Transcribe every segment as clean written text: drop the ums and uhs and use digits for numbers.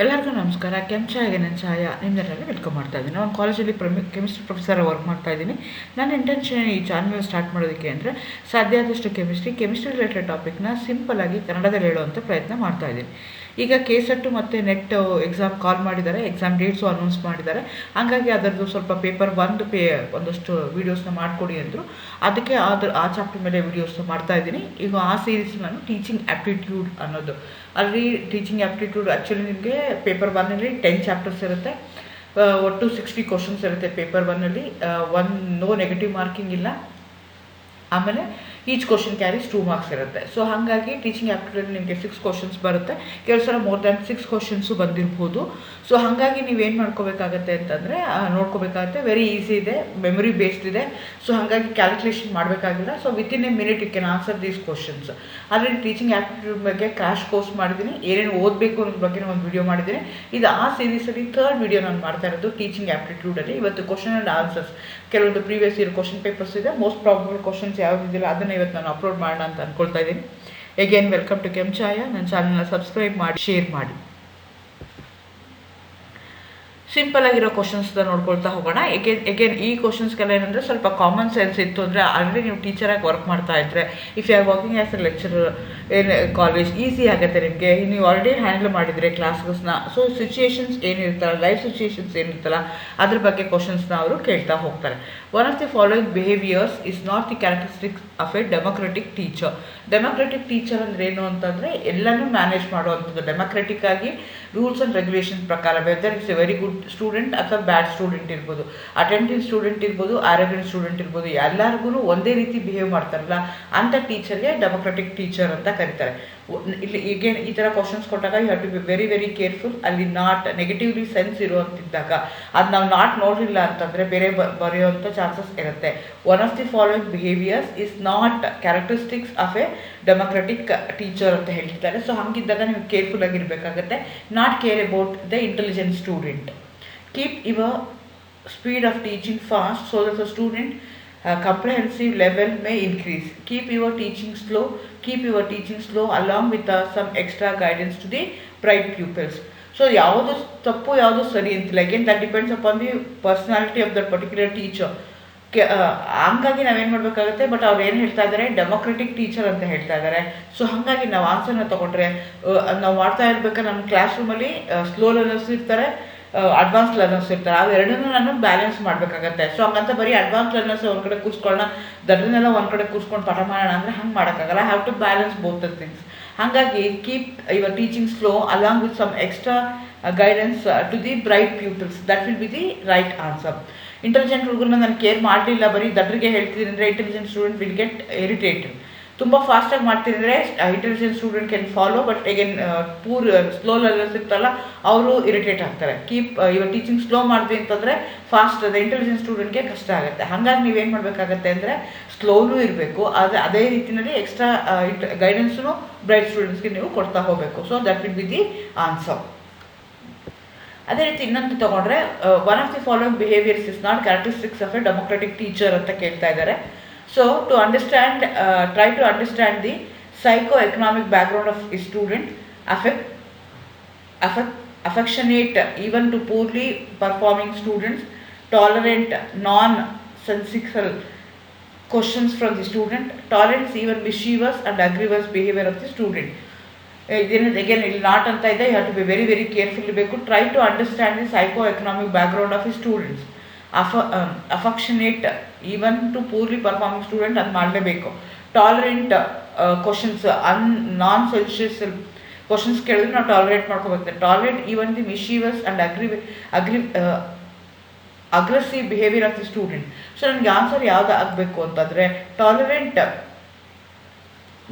ಎಲ್ಲರಿಗೂ ನಮಸ್ಕಾರ. ಕೆಂಚಾಯಿಗೆ ನನ್ನ ಛಾಯಾ ನಿಮ್ಮೆಲ್ಲರೂ ವೆಲ್ಕಮ್ ಮಾಡ್ತಾ ಇದ್ದೀನಿ. ನಾನು ಕಾಲೇಜಲ್ಲಿ ಕೆಮಿಸ್ಟ್ರಿ ಪ್ರೊಫೆಸರ್ ವರ್ಕ್ ಮಾಡ್ತಾ ಇದ್ದೀನಿ. ನನ್ನ ಇಂಟೆನ್ಷನ್ ಈ ಚಾನಲ್ ಸ್ಟಾರ್ಟ್ ಮಾಡೋದಕ್ಕೆ ಅಂದರೆ ಸಾಧ್ಯ ಆದಷ್ಟು ಕೆಮಿಸ್ಟ್ರಿ ರಿಲೇಟೆಡ್ ಟಾಪಿಕ್ನ ಸಿಂಪಲ್ಲಾಗಿ ಕನ್ನಡದಲ್ಲಿ ಹೇಳುವಂಥ ಪ್ರಯತ್ನ ಮಾಡ್ತಾ ಇದ್ದೀನಿ. ಈಗ ಕೆಸೆಟ್ ಮತ್ತು ನೆಟ್ ಎಕ್ಸಾಮ್ ಕಾಲ್ ಮಾಡಿದ್ದಾರೆ, ಎಕ್ಸಾಮ್ ಡೇಟ್ಸು ಅನೌನ್ಸ್ ಮಾಡಿದ್ದಾರೆ. ಹಾಗಾಗಿ ಅದರದ್ದು ಸ್ವಲ್ಪ ಪೇಪರ್ ಒಂದಷ್ಟು ವೀಡಿಯೋಸ್ನ ಮಾಡಿಕೊಡಿ ಅಂದರು. ಅದಕ್ಕೆ ಆ ಚಾಪ್ಟರ್ ಮೇಲೆ ವೀಡಿಯೋಸ್ನ ಮಾಡ್ತಾ ಇದ್ದೀನಿ. ಈಗ ಆ ಸೀರೀಸ್ ನಾನು ಟೀಚಿಂಗ್ ಆ್ಯಪ್ಟಿಟ್ಯೂಡ್ ಅನ್ನೋದು, ಅಲ್ಲಿ ಟೀಚಿಂಗ್ ಆ್ಯಪ್ಟಿಟ್ಯೂಡ್ ಆ್ಯಕ್ಚುಲಿ ನಿಮಗೆ ಪೇಪರ್ 1ನಲ್ಲಿ 10 ಚಾಪ್ಟರ್ಸ್ ಇರುತ್ತೆ. ಒಟ್ಟು 60 ಕ್ವಶನ್ಸ್ ಇರುತ್ತೆ ಪೇಪರ್ 1ನಲ್ಲಿ. ನೋ ನೆಗೆಟಿವ್ ಮಾರ್ಕಿಂಗ್ ಇಲ್ಲ. ಆಮೇಲೆ ಈಚ್ ಕ್ವಶನ್ ಕ್ಯಾರೀಸ್ 2 ಮಾರ್ಕ್ಸ್ ಇರುತ್ತೆ. ಸೊ ಹಾಗಾಗಿ ಟೀಚಿಂಗ್ ಆ್ಯಪ್ಟಿಟ್ಯೂಡ್ ನಿಮಗೆ 6 ಕ್ವಶನ್ಸ್ ಬರುತ್ತೆ. ಕೆಲವು ಸಲ ಮೋರ್ ದ್ಯಾನ್ 6 ಕ್ವಶನ್ಸು ಬಂದಿರ್ಬೋದು. ಸೊ ಹಾಗಾಗಿ ನೀವೇನು ಮಾಡ್ಕೋಬೇಕಾಗತ್ತೆ ಅಂತಂದರೆ ನೋಡ್ಕೋಬೇಕಾಗತ್ತೆ. ವೆರಿ ಈಸಿ ಇದೆ, ಮೆಮೊರಿ ಬೇಸ್ಡ್ ಇದೆ. ಸೊ ಹಾಗಾಗಿ ಕ್ಯಾಲ್ಕುಲೇಷನ್ ಮಾಡಬೇಕಾಗಿಲ್ಲ. So within a minute you can answer these questions. Already teaching aptitude ಬಗ್ಗೆ ಕ್ರ್ಯಾಶ್ ಕೋರ್ಸ್ ಮಾಡಿದ್ದೀನಿ, ಏನೇನು ಓದಬೇಕು ಅನ್ನೋದ್ರ ಬಗ್ಗೆ ಒಂದು ವಿಡಿಯೋ ಮಾಡಿದ್ದೀನಿ. ಇದು ಆ ಸೀರೀಸಲ್ಲಿ 3rd ವಿಡಿಯೋ ನಾನು ಮಾಡ್ತಾ ಇರೋದು ಟೀಚಿಂಗ್ ಆ್ಯಪ್ಟಿಟ್ಯೂಡಲ್ಲಿ. ಇವತ್ತು ಕ್ವಶನ್ ಆ್ಯಂಡ್ ಆನ್ಸರ್ಸ್, ಕೆಲವೊಂದು ಪ್ರೀವಿಯಸ್ ಇಯರ್ ಕ್ವಶನ್ ಪೇಪರ್ಸ್ ಇದೆ, ಮೋಸ್ಟ್ ಪ್ರಾಬಬಲ್ ಕ್ವಶನ್ಸ್ ಯಾವುದಿಲ್ಲ ಅದನ್ನು ಇವತ್ತು ನಾನು ಅಪ್ಲೋಡ್ ಮಾಡೋಣ ಅಂತ ಅಂದ್ಕೊಳ್ತಾ ಇದ್ದೀನಿ. Again welcome to Kenchaya. ನನ್ನ ಚಾನಲ್ನ ಸಬ್ಸ್ಕ್ರೈಬ್ ಮಾಡಿ, ಶೇರ್ ಮಾಡಿ. ಸಿಂಪಲ್ ಆಗಿರೋ ಕ್ವಶನ್ಸ್ನ ನೋಡ್ಕೊಳ್ತಾ ಹೋಗೋಣ. ಎಗೇನ್ ಈ ಕ್ವಶನ್ಸ್ಗೆಲ್ಲ ಏನಂದರೆ ಸ್ವಲ್ಪ ಕಾಮನ್ ಸೆನ್ಸ್ ಇತ್ತು ಅಂದರೆ, ಆಲ್ರೆಡಿ ನೀವು ಟೀಚರಾಗಿ ವರ್ಕ್ ಮಾಡ್ತಾ ಇದ್ದರೆ, if you are working as a lecturer ಏನು ಕಾಲೇಜ್, ಈಸಿ ಆಗುತ್ತೆ ನಿಮಗೆ. ನೀವು ಆಲ್ರೆಡಿ ಹ್ಯಾಂಡಲ್ ಮಾಡಿದರೆ ಕ್ಲಾಸಸ್ನ. ಸೊ ಸಿಚುಯೇಷನ್ಸ್ ಏನಿರ್ತಲ್ಲ, ಲೈಫ್ ಸಿಚುಯೇಷನ್ಸ್ ಏನಿರ್ತಲ್ಲ, ಅದ್ರ ಬಗ್ಗೆ ಕ್ವಶನ್ಸ್ನ ಅವರು ಕೇಳ್ತಾ ಹೋಗ್ತಾರೆ. One of the following behaviours is not the characteristics of a democratic teacher. Democratic teacher ಅಂದರೆ ಏನು ಅಂತಂದರೆ ಎಲ್ಲನೂ ಮ್ಯಾನೇಜ್ ಮಾಡುವಂಥದ್ದು. ಡೆಮೊಕ್ರೆಟಿಕ್ ಆಗಿ ರೂಲ್ಸ್ ಆ್ಯಂಡ್ ರೆಗ್ಯುಲೇಷನ್ ಪ್ರಕಾರ, whether it's a very good student ಅಥವಾ ಬ್ಯಾಡ್ ಸ್ಟೂಡೆಂಟ್ ಇರ್ಬೋದು, ಅಟೆಂಟಿವ್ ಸ್ಟೂಡೆಂಟ್ ಇರ್ಬೋದು, ಆರೋಗ್ಯಂಟ್ ಸ್ಟೂಡೆಂಟ್ ಇರ್ಬೋದು, ಎಲ್ಲರಿಗೂ ಒಂದೇ ರೀತಿ ಬಿಹೇವ್ ಮಾಡ್ತಾರಲ್ಲ ಅಂಥ ಟೀಚರ್ಗೆ ಡೆಮೊಕ್ರೆಟಿಕ್ ಟೀಚರ್ ಅಂತ ಕರೀತಾರೆ. ಇಲ್ಲಿ ಈಗ ಈ ಥರ ಕ್ವಶನ್ಸ್ ಕೊಟ್ಟಾಗ you have to be very very careful. ಅಲ್ಲಿ ನಾಟ್ ನೆಗೆಟಿವ್ಲಿ ಸೆನ್ಸ್ ಇರುವಂತಿದ್ದಾಗ ಅದು ನಾವು ನಾಟ್ ನೋಡಲಿಲ್ಲ ಅಂತಂದರೆ ಬೇರೆ ಬರೆಯುವಂಥ ಚಾನ್ಸಸ್ ಇರುತ್ತೆ. One of the following behaviours is not characteristics of a democratic teacher ಅಂತ ಹೇಳ್ತಿದ್ದಾರೆ. ಸೊ ಹಂಗಿದ್ದಾಗ ನೀವು ಕೇರ್ಫುಲ್ ಆಗಿರಬೇಕಾಗತ್ತೆ. Not care about the intelligent student. Keep your speed of teaching fast so that the student comprehensive level may increase. Keep your teaching slow. Keep your teaching slow along with some extra guidance to the bright pupils. So ಯಾವುದು ತಪ್ಪು ಯಾವುದು ಸರಿ ಅಂತಿಲ್ಲ. Again that depends upon the personality of that particular teacher. ಹಂಗಾಗಿ ನಾವೇನು ಮಾಡಬೇಕಾಗುತ್ತೆ, but ಅವ್ರು ಏನು ಹೇಳ್ತಾ ಇದ್ದಾರೆ, ಡೆಮೊಕ್ರೆಟಿಕ್ ಟೀಚರ್ ಅಂತ ಹೇಳ್ತಾ ಇದ್ದಾರೆ. ಸೊ ಹಾಗಾಗಿ ನಾವು ಆನ್ಸರ್ನ ತೊಗೊಂಡ್ರೆ ನಾವು ಮಾಡ್ತಾ ಇರ್ಬೇಕಾದ್ರೆ ನಮ್ಮ ಕ್ಲಾಸ್ ರೂಮಲ್ಲಿ ಸ್ಲೋ ಲರ್ನರ್ಸ್ ಇರ್ತಾರೆ, ಅಡ್ವಾನ್ಸ್ ಲರ್ನರ್ಸ್ ಇರ್ತಾರೆ. ಅವೆರಡನ್ನೂ ನಾನು ಬ್ಯಾಲೆನ್ಸ್ ಮಾಡಬೇಕಾಗತ್ತೆ. ಸೊ ಹಂಗಂತ ಬರೀ ಅಡ್ವಾನ್ಸ್ ಲರ್ನರ್ಸ್ ಒಂದು ಕಡೆ ಕೂರಿಸ್ಕೊಳ್ಳೋಣ, ದಡ್ಡನ್ನೆಲ್ಲ ಒಂದು ಕಡೆ ಕೂರಿಸ್ಕೊಂಡು ಪಾಠ ಮಾಡೋಣ ಅಂದರೆ ಹಂಗೆ ಮಾಡೋಕ್ಕಾಗಲ್ಲ. Have to balance both the things. ಹಾಗಾಗಿ keep your teaching slow along with some extra guidance to the bright pupils. That will be the right answer. Intelligent ಹುಡುಗರನ್ನ ನಾನು ಕೇರ್ ಮಾಡಲಿಲ್ಲ, ಬರೀ ದಡ್ರಿಗೆ ಹೇಳ್ತೀನಿ ಅಂದರೆ intelligent student will get irritated. ತುಂಬ ಫಾಸ್ಟಾಗಿ ಮಾಡ್ತಿದ್ರೆ intelligent student can follow, but again slow learners ಇರ್ತಾರಲ್ಲ ಅವರು ಇರಿಟೇಟ್ ಆಗ್ತಾರೆ. ಇವಾಗ ಟೀಚಿಂಗ್ ಸ್ಲೋ ಮಾಡಿದ್ವಿ ಅಂತಂದರೆ ಫಾಸ್ಟ್ ಇಂಟೆಲಿಜೆಂಟ್ ಸ್ಟೂಡೆಂಟ್ಗೆ ಕಷ್ಟ ಆಗುತ್ತೆ. ಹಾಗಾಗಿ ನೀವೇನು ಮಾಡಬೇಕಾಗತ್ತೆ ಅಂದರೆ ಸ್ಲೋನೂ ಇರಬೇಕು, ಅದೇ ರೀತಿಯಲ್ಲಿ ಎಕ್ಸ್ಟ್ರಾ ಗೈಡೆನ್ಸು ಬ್ರೈಟ್ ಸ್ಟೂಡೆಂಟ್ಸ್ಗೆ ನೀವು ಕೊಡ್ತಾ ಹೋಗಬೇಕು. So that will be the answer. ಅದೇ ರೀತಿ ಇನ್ನೊಂದು ತೊಗೊಂಡ್ರೆ, one of the following behaviours is not characteristics of a democratic teacher ಅಂತ ಕೇಳ್ತಾ ಇದ್ದಾರೆ. So to understand, try to understand the psycho-economic background of a student. Affectionate even to poorly performing students, tolerant nonsensical questions from the student, tolerance even mischievous and aggressive behavior of the student. Again ಇಲ್ಲಿ not ಅಂತ ಇದೆ, you have to be very very careful ಇರಬೇಕು. Try to understand the psycho economic background of the students. Affectionate even to poorly performing student ಅದು ಮಾಡಲೇಬೇಕು. Tolerant questions, nonsensical questions ಕೇಳಿದ್ರೆ ನಾವು tolerate ಮಾಡ್ಕೋಬೇಕು. Tolerate even the mischievous and aggressive behaviour of the student. So ನನಗೆ answer ಯಾವ್ದು ಆಗಬೇಕು ಅಂತಂದರೆ tolerant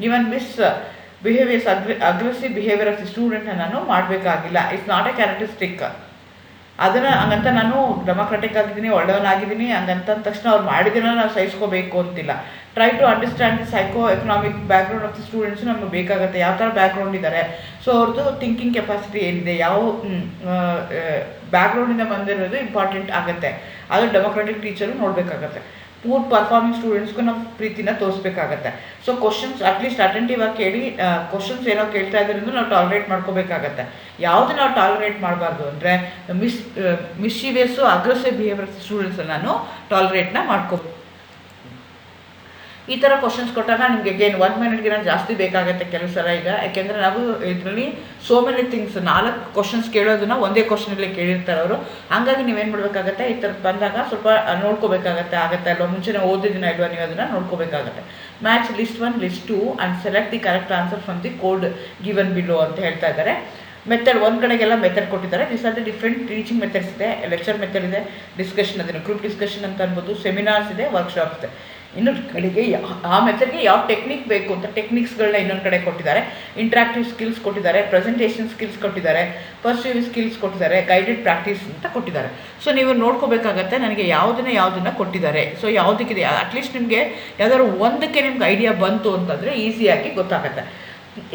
even behaviours aggressive behaviour of the ಸ್ಟೂಡೆಂಟ್ನ ನಾನು ಮಾಡಬೇಕಾಗಿಲ್ಲ. It's not A characteristic. ಅದನ್ನು ಹಂಗಂತ ನಾನು ಡೆಮೊಕ್ರೆಟಿಕ್ ಆಗಿದ್ದೀನಿ, ಒಳ್ಳೆಯವನಾಗಿದ್ದೀನಿ ಹಂಗಂತ ತಕ್ಷಣ ಅವ್ರು ಮಾಡಿದ್ದನ್ನು ನಾವು ಸಹಿಸ್ಕೋಬೇಕು ಅಂತಿಲ್ಲ. Try to understand the psycho economic background of the students ನಮಗೆ ಬೇಕಾಗುತ್ತೆ. ಯಾವ ಥರ ಬ್ಯಾಕ್ಗ್ರೌಂಡ್ ಇದ್ದಾರೆ, ಸೊ ಅವ್ರದ್ದು ಥಿಂಕಿಂಗ್ ಕೆಪಾಸಿಟಿ ಏನಿದೆ, ಯಾವ ಬ್ಯಾಕ್ಗ್ರೌಂಡಿಂದ ಬಂದಿರೋದು ಇಂಪಾರ್ಟೆಂಟ್ ಆಗುತ್ತೆ. ಅದು ಡೆಮೊಕ್ರೆಟಿಕ್ ಟೀಚರು ನೋಡಬೇಕಾಗತ್ತೆ. ಪೂರ್ ಪರ್ಫಾರ್ಮಿಂಗ್ ಸ್ಟೂಡೆಂಟ್ಸ್ಗೂ ನಾವು ಪ್ರೀತಿನ ತೋರಿಸ್ಬೇಕಾಗತ್ತೆ. ಸೊ ಕ್ವಶನ್ಸ್ ಅಟ್ಲೀಸ್ಟ್ ಅಟೆಂಟಿವ್ ಆಗಿ ಕೇಳಿ ಕ್ವಶನ್ಸ್ ಏನೋ ಕೇಳ್ತಾ ಇದ್ರಿಂದ ನಾವು ಟಾಲರೇಟ್ ಮಾಡ್ಕೋಬೇಕಾಗತ್ತೆ. ಯಾವುದು ನಾವು ಟಾಲರೇಟ್ ಮಾಡಬಾರ್ದು ಅಂದರೆ ಮಿಸ್ಶಿವಿಯಸ್ಸು ಅಗ್ರೆಸಿವ್ ಬಿಹೇವಿಯರ್ ಸ್ಟೂಡೆಂಟ್ಸ್ ನಾನು ಟಾಲರೇಟ್ನ ಮಾಡ್ಕೋಬೇಕು. ಈ ಥರ ಕ್ವಶನ್ಸ್ ಕೊಟ್ಟಾಗ ನಿಮಗೆ ಅಗೇನ್ 1 ಮಿನಿಟ್ಗಿನ ಜಾಸ್ತಿ ಬೇಕಾಗುತ್ತೆ ಕೆಲವು ಸಲ ಈಗ, ಯಾಕೆಂದರೆ ನಾವು ಇದರಲ್ಲಿ ಸೋ ಮೆನಿ ಥಿಂಗ್ಸ್ 4 ಕ್ವಶನ್ಸ್ ಕೇಳೋದನ್ನ ಒಂದೇ ಕ್ವಶನಲ್ಲಿ ಕೇಳಿರ್ತಾರೆ ಅವರು. ಹಾಗಾಗಿ ನೀವೇನು ಮಾಡಬೇಕಾಗತ್ತೆ, ಈ ಥರದ್ದು ಬಂದಾಗ ಸ್ವಲ್ಪ ನೋಡ್ಕೋಬೇಕಾಗತ್ತೆ, ಆಗುತ್ತೆ ಅಲ್ವಾ, ಮುಂಚೆನೇ ಓದಿದಿನ ಇಲ್ವಾ ನೀವು ಅದನ್ನು ನೋಡ್ಕೋಬೇಕಾಗತ್ತೆ. Match list 1 list 2 and select the correct answer from the code given below ಅಂತ ಹೇಳ್ತಾ ಇದ್ದಾರೆ. ಮೆಥಡ್ ಒಂದು ಕಡೆಗೆಲ್ಲ ಮೆಥಡ್ ಕೊಟ್ಟಿದ್ದಾರೆ. This are the different teaching methods ಇದೆ. ಲೆಕ್ಚರ್ ಮೆಥಡ್ ಇದೆ, ಡಿಸ್ಕಷನ್ ಅದನ್ನು ಗ್ರೂಪ್ ಡಿಸ್ಕಷನ್ ಅಂತ ಅನ್ಬೋದು, ಸೆಮಿನಾರ್ಸ್ ಇದೆ, ವರ್ಕ್ಶಾಪ್ಸ್ ಇದೆ. ಇನ್ನೊಂದು ಕಡೆಗೆ ಆ ಮೆಥಡ್ಗೆ ಯಾವ ಟೆಕ್ನಿಕ್ ಬೇಕು ಅಂತ ಟೆಕ್ನಿಕ್ಸ್ಗಳನ್ನ ಇನ್ನೊಂದು ಕಡೆ ಕೊಟ್ಟಿದ್ದಾರೆ. ಇಂಟ್ರಾಕ್ಟಿವ್ ಸ್ಕಿಲ್ಸ್ ಕೊಟ್ಟಿದ್ದಾರೆ, ಪ್ರೆಸೆಂಟೇಷನ್ ಸ್ಕಿಲ್ಸ್ ಕೊಟ್ಟಿದ್ದಾರೆ, ಪರ್ಸ್ಯೂವ್ ಸ್ಕಿಲ್ಸ್ ಕೊಟ್ಟಿದ್ದಾರೆ, ಗೈಡೆಡ್ ಪ್ರಾಕ್ಟೀಸ್ ಅಂತ ಕೊಟ್ಟಿದ್ದಾರೆ. ಸೊ ನೀವು ನೋಡ್ಕೋಬೇಕಾಗತ್ತೆ ನನಗೆ ಯಾವುದನ್ನ ಕೊಟ್ಟಿದ್ದಾರೆ. ಸೊ ಯಾವುದಕ್ಕಿದೆ ಅಟ್ಲೀಸ್ಟ್ ನಿಮಗೆ ಯಾವ್ದಾದ್ರು ಒಂದಕ್ಕೆ ನಿಮ್ಗೆ ಐಡಿಯಾ ಬಂತು ಅಂತಂದರೆ ಈಸಿಯಾಗಿ ಗೊತ್ತಾಗುತ್ತೆ.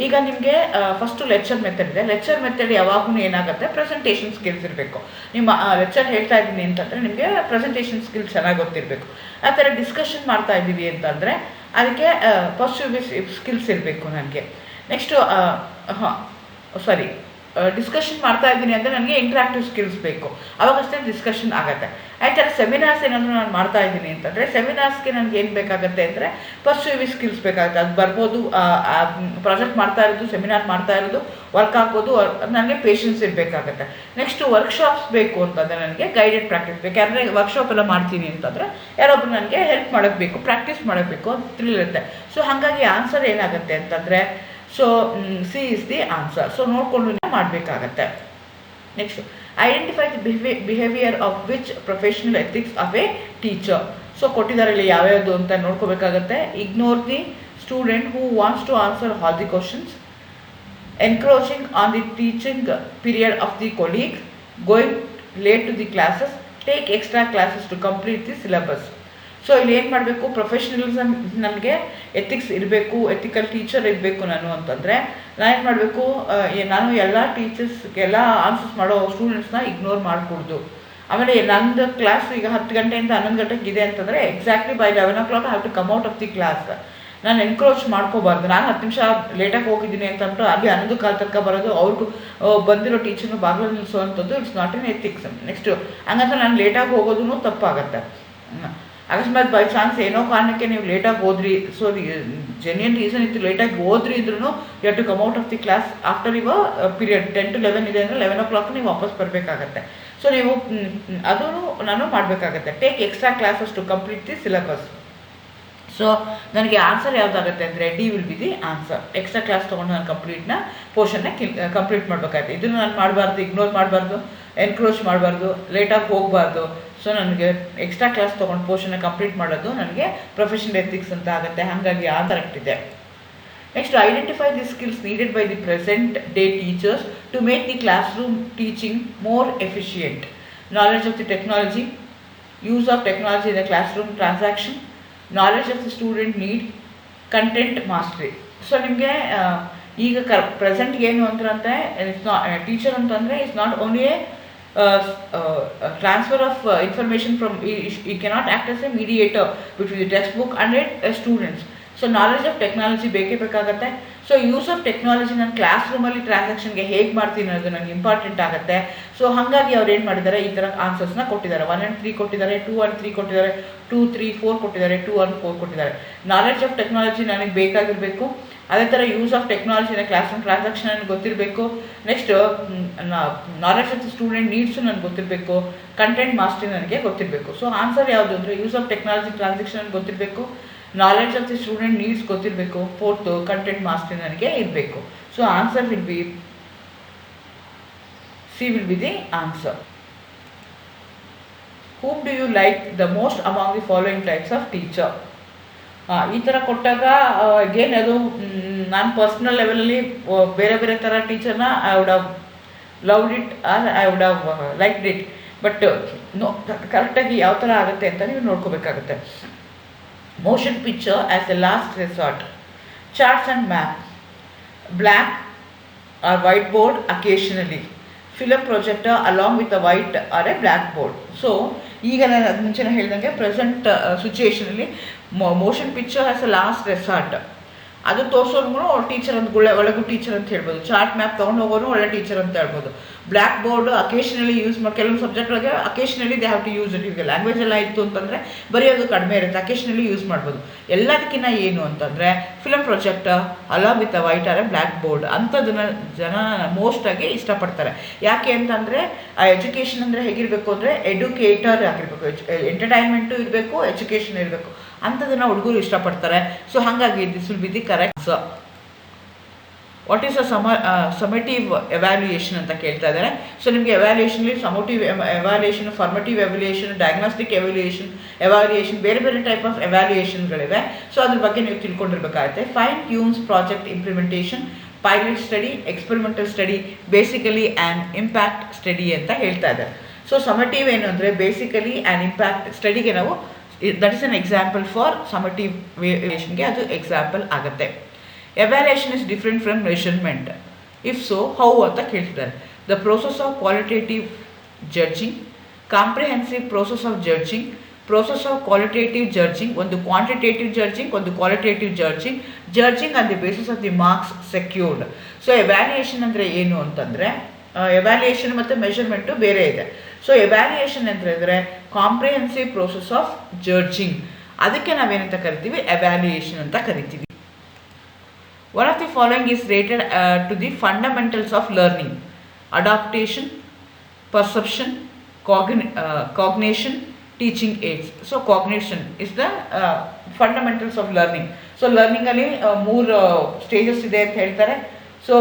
ಈಗ ನಿಮಗೆ ಫಸ್ಟು ಲೆಕ್ಚರ್ ಮೆಥಡ್ ಇದೆ. ಲೆಕ್ಚರ್ ಮೆಥಡ್ ಯಾವಾಗೂ ಏನಾಗುತ್ತೆ, ಪ್ರೆಸೆಂಟೇಷನ್ ಸ್ಕಿಲ್ಸ್ ಇರಬೇಕು. ನಿಮ್ಮ ಲೆಕ್ಚರ್ ಹೇಳ್ತಾ ಇದ್ದೀನಿ ಅಂತಂದರೆ ನಿಮಗೆ ಪ್ರೆಸೆಂಟೇಷನ್ ಸ್ಕಿಲ್ಸ್ ಚೆನ್ನಾಗಿ ಗೊತ್ತಿರಬೇಕು. ಆ ಥರ ಡಿಸ್ಕಷನ್ ಮಾಡ್ತಾ ಇದ್ದೀವಿ ಅಂತಂದರೆ ಅದಕ್ಕೆ ಪರ್ಸ್ಯೂವ್ ಸ್ಕಿಲ್ಸ್ ಇರಬೇಕು ನನಗೆ. ನೆಕ್ಸ್ಟು ಡಿಸ್ಕಷನ್ ಮಾಡ್ತಾ ಇದ್ದೀನಿ ಅಂದರೆ ನನಗೆ ಇಂಟ್ರಾಕ್ಟಿವ್ ಸ್ಕಿಲ್ಸ್ ಬೇಕು, ಅವಾಗಷ್ಟೇ ಡಿಸ್ಕಷನ್ ಆಗುತ್ತೆ. ಆ ಥರ ಸೆಮಿನಾರ್ಸ್ ಏನಾದರೂ ನಾನು ಮಾಡ್ತಾ ಇದ್ದೀನಿ ಅಂತಂದರೆ ಸೆಮಿನಾರ್ಸ್ಗೆ ನನಗೆ ಏನು ಬೇಕಾಗುತ್ತೆ ಅಂದರೆ ಪರ್ಸ್ಯೂವ್ ಸ್ಕಿಲ್ಸ್ ಬೇಕಾಗುತ್ತೆ. ಅದು ಬರ್ಬೋದು, ಪ್ರಾಜೆಕ್ಟ್ ಮಾಡ್ತಾ ಇರೋದು, ಸೆಮಿನಾರ್ ಮಾಡ್ತಾ ಇರೋದು, ವರ್ಕ್ ಆಗ್ಬೋದು, ನನಗೆ ಪೇಷನ್ಸ್ ಇರಬೇಕಾಗತ್ತೆ. ನೆಕ್ಸ್ಟು ವರ್ಕ್ಶಾಪ್ಸ್ ಬೇಕು ಅಂತಂದರೆ ನನಗೆ ಗೈಡೆಡ್ ಪ್ರಾಕ್ಟೀಸ್ ಬೇಕು. ಯಾಕಂದರೆ ವರ್ಕ್ಶಾಪ್ ಎಲ್ಲ ಮಾಡ್ತೀನಿ ಅಂತಂದರೆ ಯಾರೊಬ್ಬರು ನನಗೆ ಹೆಲ್ಪ್ ಮಾಡೋಕ್ಕೆ ಬೇಕು, ಪ್ರಾಕ್ಟೀಸ್ ಮಾಡೋಕ್ಕೆ ಅಂತ ತಿಳಿರುತ್ತೆ. ಸೊ ಹಾಗಾಗಿ ಆನ್ಸರ್ ಏನಾಗುತ್ತೆ ಅಂತಂದರೆ so C is the answer. So ನೋಡಿಕೊಂಡು ಮಾಡಬೇಕಾಗತ್ತೆ. Next identify the behaviour of which professional ethics of a teacher. So ಕೊಟ್ಟಿದ್ದಾರೆ ಇಲ್ಲಿ ಯಾವ್ಯಾವುದು ಅಂತ ನೋಡ್ಕೋಬೇಕಾಗತ್ತೆ. Ignore the student who wants to answer all the questions, encroaching on the teaching period of the colleague, going late to the classes, take extra classes to complete the syllabus. So ಇಲ್ಲಿ ಏನು ಮಾಡಬೇಕು, professionalism ನನಗೆ ethics ಇರಬೇಕು, ethical teacher ಇರಬೇಕು ನಾನು ಅಂತಂದರೆ ನಾನೇನು ಮಾಡಬೇಕು, ನಾನು ಎಲ್ಲ ಟೀಚರ್ಸ್ಗೆಲ್ಲ ಆನ್ಸರ್ಸ್ ಮಾಡೋ ಸ್ಟೂಡೆಂಟ್ಸ್ನ ಇಗ್ನೋರ್ ಮಾಡಕೂಡ್ದು. ಆಮೇಲೆ ನಂದು ಕ್ಲಾಸ್ ಈಗ 10 ಗಂಟೆಯಿಂದ 11 ಗಂಟೆಗೆ ಇದೆ ಅಂತಂದರೆ exactly by 11 o'clock I have to come out of the class. ನಾನು ಎನ್ಕ್ರೋಚ್ ಮಾಡ್ಕೋಬಾರ್ದು. ನಾನು 10 ನಿಮಿಷ ಲೇಟಾಗಿ ಹೋಗಿದ್ದೀನಿ ಅಂತಂದ್ಬಿಟ್ಟು ಅಲ್ಲಿ 11 ಕಾಲ ತನಕ ಬರೋದು, ಅವ್ರಿಗೂ ಬಂದಿರೋ ಟೀಚರ್ನು ಬಾಗಿಲು ನಿಲ್ಲಿಸೋವಂಥದ್ದು it's not an ethics. Next ಹಂಗಂತ ನಾನು ಲೇಟಾಗಿ ಹೋಗೋದು ತಪ್ಪಾಗತ್ತೆ. ಅಕಸ್ಮಾತ್ ಬೈ ಚಾನ್ಸ್ ಏನೋ ಕಾರಣಕ್ಕೆ ನೀವು ಲೇಟಾಗಿ ಹೋದ್ರಿ, ಸೊ ಜೆನ್ಯೂನ್ ರೀಸನ್ ಇತ್ತು, ಲೇಟಾಗಿ ಹೋದ್ರಿ ಇದ್ರೂ you have to come out of the class after your period 10 to 11 ಇದೆ ಅಂದರೆ 11 o'clock ನೀವು ವಾಪಸ್ ಬರಬೇಕಾಗತ್ತೆ. ಸೊ ನೀವು ಅದೂ ನಾನು ಮಾಡಬೇಕಾಗತ್ತೆ. Take extra classes to complete the syllabus. So ನನಗೆ ಆನ್ಸರ್ ಯಾವುದಾಗುತ್ತೆ ಅಂದರೆ D will be the answer. Extra class ತೊಗೊಂಡು ನಾನು ಪೋರ್ಷನ್ನ ಕಂಪ್ಲೀಟ್ ಮಾಡಬೇಕಾಗುತ್ತೆ. ಇದನ್ನು ನಾನು ಮಾಡಬಾರ್ದು, ಇಗ್ನೋರ್ ಮಾಡಬಾರ್ದು, ಎನ್ಕ್ರೋಚ್ ಮಾಡಬಾರ್ದು, ಲೇಟಾಗಿ ಹೋಗಬಾರ್ದು. ಸೊ ನನಗೆ ಎಕ್ಸ್ಟ್ರಾ ಕ್ಲಾಸ್ ತೊಗೊಂಡು ಪೋರ್ಷನ್ನ ಕಂಪ್ಲೀಟ್ ಮಾಡೋದು ನನಗೆ ಪ್ರೊಫೆಷನಲ್ ಎಥಿಕ್ಸ್ ಅಂತ ಆಗುತ್ತೆ. ಹಾಗಾಗಿ ಆ ಕರೆಕ್ಟ್ ಇದೆ. Next identify the skills needed by the present day teachers to make the class room teaching more efficient. Knowledge of the technology, use of technology in the class room transaction, knowledge of the student need, content mastery. So ನಿಮಗೆ ಈಗ ಪ್ರೆಸೆಂಟ್ಗೆ ಏನು ಅಂತಂದರೆ teacher ಅಂತಂದರೆ it's not only a transfer of information from, you cannot act as a mediator between the textbook and students. So knowledge of technology ಬೇಕೇ ಬೇಕಾಗುತ್ತೆ. So use of technology ನಾನು class ರೂಮಲ್ಲಿ ಟ್ರಾನ್ಸಾಕ್ಷನ್ಗೆ ಹೇಗೆ ಮಾಡ್ತೀನಿ ಅನ್ನೋದು ನನಗೆ ಇಂಪಾರ್ಟೆಂಟ್ ಆಗುತ್ತೆ. ಸೊ ಹಾಗಾಗಿ ಅವ್ರು ಏನು ಮಾಡಿದ್ದಾರೆ, ಈ ಥರ ಆನ್ಸರ್ಸ್ನ ಕೊಟ್ಟಿದ್ದಾರೆ. 1 and 3 ಕೊಟ್ಟಿದ್ದಾರೆ, 2 and 3 ಕೊಟ್ಟಿದ್ದಾರೆ, 2, 3, 4 ಕೊಟ್ಟಿದ್ದಾರೆ, 2 and 4 ಕೊಟ್ಟಿದ್ದಾರೆ. ನಾಲೆಡ್ಜ್ ಆಫ್ ಟೆಕ್ನಾಲಜಿ ನನಗೆ ಬೇಕಾಗಿರಬೇಕು. ಅದೇ ಥರ ಯೂಸ್ ಆಫ್ ಟೆಕ್ನಾಲಜಿನ ಕ್ಲಾಸ್ ರೂಮ್ ಟ್ರಾನ್ಸಾಕ್ಷನ್ ನನಗೆ ಗೊತ್ತಿರಬೇಕು. Next knowledge of the student needs ನನಗೆ ಗೊತ್ತಿರಬೇಕು. ಕಂಟೆಂಟ್ ಮಾಸ್ಟರಿ ನನಗೆ ಗೊತ್ತಿರಬೇಕು. ಸೊ ಆನ್ಸರ್ ಯಾವುದು ಅಂದರೆ ಯೂಸ್ ಆಫ್ ಟೆಕ್ನಾಲಜಿ ಟ್ರಾನ್ಸಾಕ್ಷನ್ ನನಗೆ ಗೊತ್ತಿರಬೇಕು, knowledge of the student needs ಗೊತ್ತಿರಬೇಕು, 4th ಕಂಟೆಂಟ್ ಮಾಸ್ಟರಿ ನನಗೆ ಇರಬೇಕು. So answer will be C will be the answer. whom do you like the most among the following types of teacher? ಈ ಥರ ಕೊಟ್ಟಾಗ again ಅದು ನಾನು ಪರ್ಸ್ನಲ್ ಲೆವೆಲಲ್ಲಿ ಬೇರೆ ಬೇರೆ ಥರ ಟೀಚರ್ನ I would have loved it or I would have liked it. But no ಕರೆಕ್ಟಾಗಿ ಯಾವ ಥರ ಆಗುತ್ತೆ ಅಂತ ನೀವು ನೋಡ್ಕೋಬೇಕಾಗುತ್ತೆ. Motion picture as a last resort, charts and map, black or white board occasionally, film projector along with a white or a black board. So ಈಗ ನಾನು ಅದು ಮುಂಚೆನೇ ಹೇಳ್ದಂಗೆ ಪ್ರೆಸೆಂಟ್ ಸಿಚುಯೇಷನಲ್ಲಿ motion picture as a last resort. ಅದು ತೋರಿಸೋರ್ಗು teacher ಅಂತ ಒಳಗೂ ಟೀಚರ್ ಅಂತ ಹೇಳ್ಬೋದು. ಚಾರ್ಟ್ ಮ್ಯಾಪ್ ತೊಗೊಂಡು ಹೋಗೋನು ಒಳ್ಳೆ ಟೀಚರ್ ಅಂತ ಹೇಳ್ಬೋದು. ಬ್ಲ್ಯಾಕ್ ಬೋರ್ಡ್ ಅಕೇಶನಲಿ ಯೂಸ್ ಮಾಡಿ ಕೆಲವೊಂದು ಸಬ್ಜೆಕ್ಟ್ಗಳಿಗೆ occasionally they have to use it. ಈಗ ಲ್ಯಾಂಗ್ವೇಜ್ ಎಲ್ಲ ಇತ್ತು ಅಂತಂದರೆ ಬರೆಯೋದು ಕಡಿಮೆ ಇರುತ್ತೆ, ಅಕೇಶನಲಿ ಯೂಸ್ ಮಾಡ್ಬೋದು. ಎಲ್ಲದಕ್ಕಿಂತ ಏನು ಅಂತಂದರೆ film project along with white or black board ಅಂಥದ್ದನ್ನು ಜನ ಮೋಸ್ಟಾಗಿ ಇಷ್ಟಪಡ್ತಾರೆ. ಯಾಕೆ ಅಂತಂದರೆ ಆ ಎಜುಕೇಷನ್ ಅಂದರೆ ಹೇಗಿರಬೇಕು ಅಂದರೆ ಎಡ್ಯುಕೇಟರ್ ಆಗಿರಬೇಕು, ಎಂಟರ್ಟೈನ್ಮೆಂಟು ಇರಬೇಕು, ಎಜುಕೇಷನ್ ಇರಬೇಕು, ಅಂಥದ್ದನ್ನು ಹುಡುಗರು ಇಷ್ಟಪಡ್ತಾರೆ. ಸೊ ಹಾಗಾಗಿ this will be the correct. So what is a summative evaluation ಅಂತ ಕೇಳ್ತಾ ಇದ್ದಾರೆ. ಸೊ ನಿಮಗೆ ಎವ್ಯಾಲ್ಯೂಯೇಷನ್ಲಿ summative evaluation, formative evaluation, diagnostic evaluation ಬೇರೆ ಬೇರೆ ಟೈಪ್ ಆಫ್ ಎವ್ಯಾಲ್ಯೂಯೇಷನ್ಗಳಿವೆ. ಸೊ ಅದ್ರ ಬಗ್ಗೆ ನೀವು ತಿಳ್ಕೊಂಡಿರ್ಬೇಕಾಗುತ್ತೆ. Fine tunes project implementation, pilot study, experimental study, basically and impact study ಅಂತ ಹೇಳ್ತಾ ಇದ್ದಾರೆ. ಸೊ ಸಮೇಟಿವ್ ಏನು ಅಂದರೆ ಬೇಸಿಕಲಿ ಆ್ಯಂಡ್ ಇಂಪ್ಯಾಕ್ಟ್ ಸ್ಟಡಿಗೆ ನಾವು that is an example for summative ಎವ್ಯಾಲ್ಯೂಯೇಷನ್ಗೆ ಅದು ಎಕ್ಸಾಂಪಲ್ ಆಗುತ್ತೆ. Evaluation is different from measurement. If so how ಅಂತ ಕೇಳ್ತಿದ್ದಾರೆ. The process of qualitative judging, comprehensive process of judging, process of qualitative judging, ಒಂದು quantitative judging, ಒಂದು qualitative judging on the basis of the marks secured. So evaluation ಅಂದರೆ ಏನು ಅಂತಂದರೆ evaluation ಮತ್ತು measurement ಬೇರೆ ಇದೆ. ಸೊ ಎವ್ಯಾಲ್ಯೂಯೇಷನ್ ಅಂದರೆ ಕಾಂಪ್ರಿಹೆನ್ಸಿವ್ ಪ್ರೋಸೆಸ್ ಆಫ್ ಜಡ್ಜಿಂಗ್, ಅದಕ್ಕೆ ನಾವೇನಂತ ಕರಿತೀವಿ, ಎವ್ಯಾಲ್ಯೂಯೇಷನ್ ಅಂತ ಕರಿತೀವಿ. One of the following is rated to the fundamentals of learning: adaptation, perception, cognition, teaching aids. So cognition is the fundamentals of learning. So learning ಅಲ್ಲಿ 3 stages ಇದೆ ಅಂತ ಹೇಳ್ತಾರೆ. So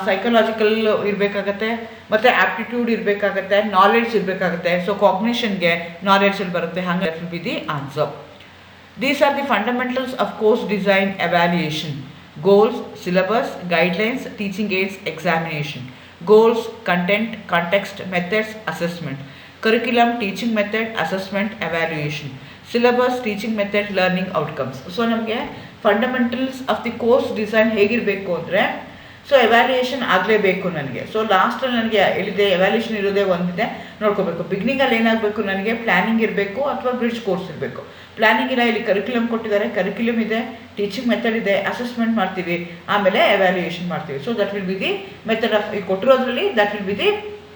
psychological ಇರಬೇಕಾಗತ್ತೆ, ಮತ್ತು ಆ್ಯಪ್ಟಿಟ್ಯೂಡ್ ಇರಬೇಕಾಗತ್ತೆ, ನಾಲೆಡ್ಜ್ ಇರಬೇಕಾಗತ್ತೆ. ಸೊ ಕಾಗ್ನಿಷನ್ಗೆ ನಾಲೆಡ್ಜಲ್ಲಿ ಬರುತ್ತೆ. ಹಾಗೆ will be the answer. These are the fundamentals of course design evaluation: goals, syllabus, guidelines, teaching aids, examination. Goals, content, context, methods, assessment. Curriculum, teaching method, assessment, evaluation. Syllabus, teaching method, learning outcomes. So ನಮಗೆ fundamentals of the course design ಹೇಗಿರಬೇಕು ಅಂದರೆ, so evaluation ಆಗಲೇಬೇಕು ನನಗೆ. So ಲಾಸ್ಟಲ್ಲಿ ನನಗೆ ಹೇಳಿದೆ evaluation ಇರೋದೇ ಒಂದಿದೆ, ನೋಡ್ಕೋಬೇಕು. ಬಿಗಿನಿಂಗಲ್ಲಿ ಏನಾಗಬೇಕು, ನನಗೆ ಪ್ಲ್ಯಾನಿಂಗ್ ಇರಬೇಕು ಅಥವಾ ಬ್ರಿಡ್ಜ್ ಕೋರ್ಸ್ ಇರಬೇಕು. ಪ್ಲ್ಯಾನಿಂಗ್ ಇಲ್ಲ, ಇಲ್ಲಿ ಕರಿಕ್ಯುಲಮ್ ಕೊಟ್ಟಿದ್ದಾರೆ, ಕರಿಕ್ಯುಲಮ್ ಇದೆ, ಟೀಚಿಂಗ್ ಮೆಥಡ್ ಇದೆ, ಅಸೆಸ್ಮೆಂಟ್ ಮಾಡ್ತೀವಿ, ಆಮೇಲೆ ಎವ್ಯಾಲ್ಯೂಯೇಷನ್ ಮಾಡ್ತೀವಿ. So that will be the method of, ಈ ಕೊಟ್ಟಿರೋದ್ರಲ್ಲಿ that will be the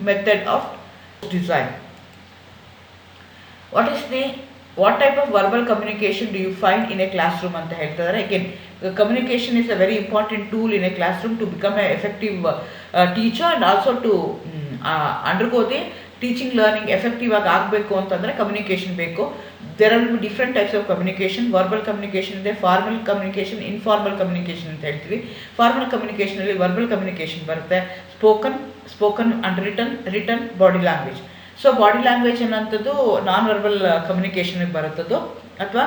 method of design. What type of verbal communication do you find in a classroom ಅಂತ ಹೇಳ್ತಿದ್ದಾರೆ. Again communication is a very important tool in a classroom to become an effective teacher and also to undergo the teaching learning effective ಆಗಿ ಆಗಬೇಕು ಅಂತಂದರೆ communication ಬೇಕು. There are different types of communication. Verbal communication ಇದೆ, formal communication, informal communication ಅಂತ ಹೇಳ್ತೀವಿ. ಫಾರ್ಮಲ್ ಕಮ್ಯುನಿಕೇಷನಲ್ಲಿ verbal communication ಬರುತ್ತೆ, spoken and written body language. So body language ಅನ್ನೋಂಥದ್ದು ನಾನ್ ವರ್ಬಲ್ ಕಮ್ಯುನಿಕೇಷನ್ಗೆ ಬರುತ್ತದು. ಅಥವಾ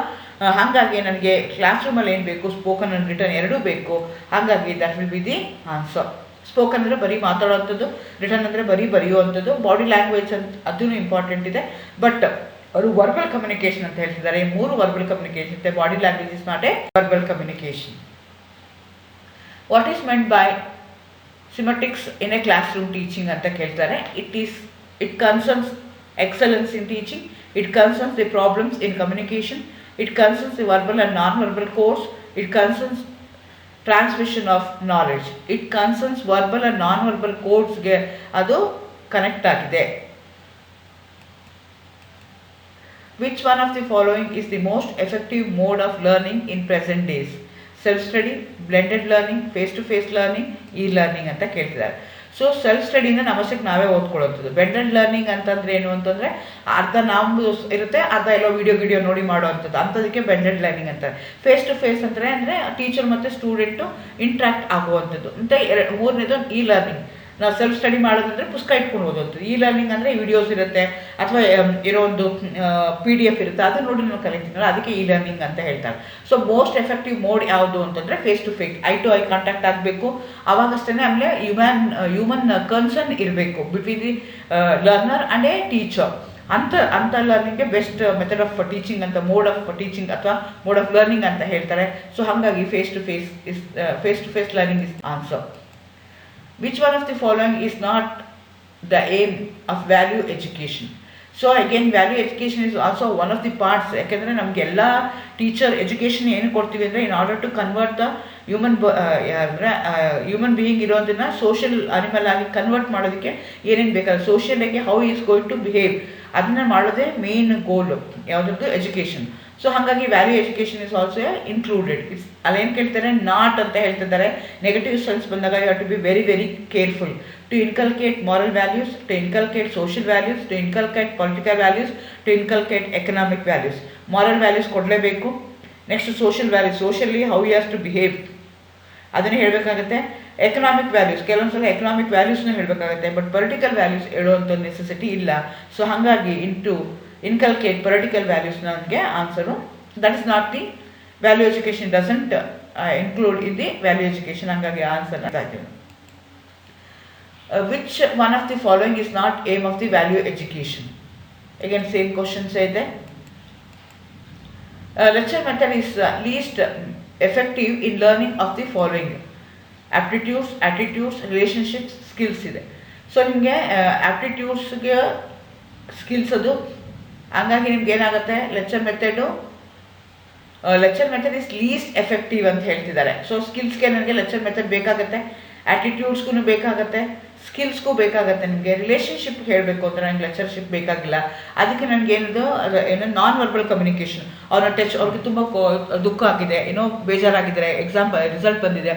ಹಾಗಾಗಿ ನನಗೆ ಕ್ಲಾಸ್ ರೂಮಲ್ಲಿ ಏನು ಬೇಕು, ಸ್ಪೋಕನ್ ಆ್ಯಂಡ್ ರಿಟನ್ ಎರಡೂ ಬೇಕು. ಹಾಗಾಗಿ that will be the answer. Spoken ಅಂದರೆ ಬರೀ ಮಾತಾಡೋವಂಥದ್ದು, ರಿಟನ್ ಅಂದರೆ ಬರೀ ಬರೆಯುವಂಥದ್ದು. ಬಾಡಿ ಲ್ಯಾಂಗ್ವೇಜ್ ಅಂತ ಅದೂ ಇಂಪಾರ್ಟೆಂಟ್ ಇದೆ, ಬಟ್ ಅವರು ವರ್ಬಲ್ ಕಮ್ಯುನಿಕೇಷನ್ ಅಂತ ಹೇಳ್ತಿದ್ದಾರೆ. 3 ವರ್ಬಲ್ ಕಮ್ಯುನಿಕೇಷನ್ ಇದೆ. Body language is not a verbal communication. What is meant by semantics in a class room teaching ಅಂತ ಕೇಳ್ತಾರೆ. It concerns excellence in teaching, it concerns the problems in communication, it concerns the verbal and non-verbal course, it concerns transmission of knowledge. It concerns verbal and non-verbal codes ಗೆ ಅದು connect ಆಗಿದೆ. Which one of the following is the most effective mode of learning in present days? Self-study, blended learning, face-to-face learning, e-learning ಅಂತ ಕೇಳ್ತಿದ್ದಾರೆ. So self ಸ್ಟಡಿನ ನಮಸ್ಟಕ್ಕೆ ನಾವೇ ಓದ್ಕೊಳ್ಳೋಂಥದ್ದು. ಬೆಂಡೆಡ್ learning ಅಂತಂದರೆ ಏನು ಅಂತಂದರೆ ಅರ್ಧ ನಮ್ಮದು ಇರುತ್ತೆ, ಅರ್ಧ ಎಲ್ಲೋ ವಿಡಿಯೋ ನೋಡಿ ಮಾಡೋವಂಥದ್ದು, ಅಂಥದಕ್ಕೆ ಬೆಂಡೆಡ್ ಲರ್ನಿಂಗ್ ಅಂತಾರೆ. ಫೇಸ್ ಟು ಫೇಸ್ ಅಂದರೆ ಟೀಚರ್ ಮತ್ತು ಸ್ಟೂಡೆಂಟು ಇಂಟ್ರ್ಯಾಕ್ಟ್ ಆಗುವಂಥದ್ದು. ಮತ್ತು 3ನೇದು ಇ ಲರ್ನಿಂಗ್. ನಾವು ಸೆಲ್ಫ್ ಸ್ಟಡಿ ಮಾಡೋದಂದರೆ ಪುಸ್ತಕ ಇಟ್ಕೊಂಡು ಓದೋದು. ಇ ಲರ್ನಿಂಗ್ ಅಂದರೆ ವಿಡಿಯೋಸ್ ಇರುತ್ತೆ ಅಥವಾ ಇರೋ ಒಂದು PDF ಇರುತ್ತೆ, ಅದನ್ನು ನೋಡಿ ನಾವು ಕಲಿತೀನಲ್ಲ, ಅದಕ್ಕೆ ಇ ಲರ್ನಿಂಗ್ ಅಂತ ಹೇಳ್ತಾರೆ. ಸೊ ಮೋಸ್ಟ್ ಎಫೆಕ್ಟಿವ್ ಮೋಡ್ ಯಾವುದು ಅಂತಂದರೆ face to face, eye to eye contact ಆಗಬೇಕು. ಅವಾಗಷ್ಟೇ ಆಮೇಲೆ ಹ್ಯೂಮನ್ ಕನ್ಸರ್ನ್ ಇರಬೇಕು between the learner and a teacher. ಅಂಥ ಲರ್ನಿಂಗ್ಗೆ ಬೆಸ್ಟ್ ಮೆಥಡ್ ಆಫ್ ಟೀಚಿಂಗ್ ಅಂತ, ಮೋಡ್ ಆಫ್ ಟೀಚಿಂಗ್ ಅಥವಾ ಮೋಡ್ ಆಫ್ ಲರ್ನಿಂಗ್ ಅಂತ ಹೇಳ್ತಾರೆ. ಸೊ ಹಾಗಾಗಿ face to face learning is answer. Which one of the following is not the aim of value education? So again value education is also one of the parts. ಯಾಕೆಂದರೆ ನಮಗೆಲ್ಲ teacher education ಏನು ಕೊಡ್ತೀವಿ ಅಂದರೆ in order to convert the human being ಇರೋದನ್ನು social animal ಆಗಿ convert ಮಾಡೋದಕ್ಕೆ ಏನೇನು ಬೇಕಾದ್ರೆ ಸೋಷಿಯಲಾಗಿ how is going to behave ಅದನ್ನ ಮಾಡೋದೇ ಮೇನ್ ಗೋಲ್ ಯಾವುದದ್ದು ಎಜುಕೇಷನ್. ಸೊ ಹಾಗಾಗಿ value education is also included. ಅಲ್ಲೇನು ಕೇಳ್ತಾರೆ ನಾಟ್ ಅಂತ ಹೇಳ್ತಿದ್ದಾರೆ. ನೆಗೆಟಿವ್ ಸೆನ್ಸ್ ಬಂದಾಗ you have to be very very careful to inculcate moral values, to inculcate social values, to inculcate political values, to inculcate economic values. Moral values ಕೊಡಲೇಬೇಕು. Next social values, socially how you has to behave ಅದನ್ನೇ ಹೇಳಬೇಕಾಗುತ್ತೆ. Economic values ಕೆಲವೊಂದ್ಸಲ economic ವ್ಯಾಲ್ಯೂಸ್ನ ಹೇಳಬೇಕಾಗುತ್ತೆ, but political values ಹೇಳುವಂಥ necessity ಇಲ್ಲ. So ಹಾಗಾಗಿ inculcate political values ನನಗೆ answer. That is not the value education doesn't include in the value education. ಹಾಗಾಗಿ ಆನ್ಸರ್ ಆಗಿದೆ. Which one of the following is not aim of the value education? Again same questions ಇದೆ. Lecture method is least effective in learning of the following: aptitudes, attitudes, relationships, skills ಇದೆ. So ನಿಮಗೆ ಆಪ್ಟಿಟ್ಯೂಡ್ಸ್ಗೆ skills ಅದು. ಹಂಗಾಗಿ ನಿಮ್ಗೆ ಏನಾಗುತ್ತೆ lecture method is least effective ಅಂತ ಹೇಳ್ತಿದ್ದಾರೆ. ಸೊ ಸ್ಕಿಲ್ಸ್ಗೆ ನನಗೆ ಲೆಕ್ಚರ್ ಮೆಥಡ್ ಬೇಕಾಗುತ್ತೆ, ಆ್ಯಟಿಟ್ಯೂಡ್ಸ್ಗೂ ಬೇಕಾಗುತ್ತೆ, ಸ್ಕಿಲ್ಸ್ಗೂ ಬೇಕಾಗುತ್ತೆ. ನಿಮಗೆ ರಿಲೇಷನ್ಶಿಪ್ ಹೇಳಬೇಕು ಅಂದರೆ ನನಗೆ ಲೆಕ್ಚರ್ಶಿಪ್ ಬೇಕಾಗಿಲ್ಲ. ಅದಕ್ಕೆ ನನಗೇನದು ನಾನ್ ವರ್ಬಲ್ ಕಮ್ಯುನಿಕೇಷನ್, ಅವ್ರನ್ನ ಟಚ್, ಅವ್ರಿಗೆ ತುಂಬ ದುಃಖ ಆಗಿದೆ, ಏನೋ ಬೇಜಾರಾಗಿದ್ದಾರೆ, ರಿಸಲ್ಟ್ ಬಂದಿದೆ,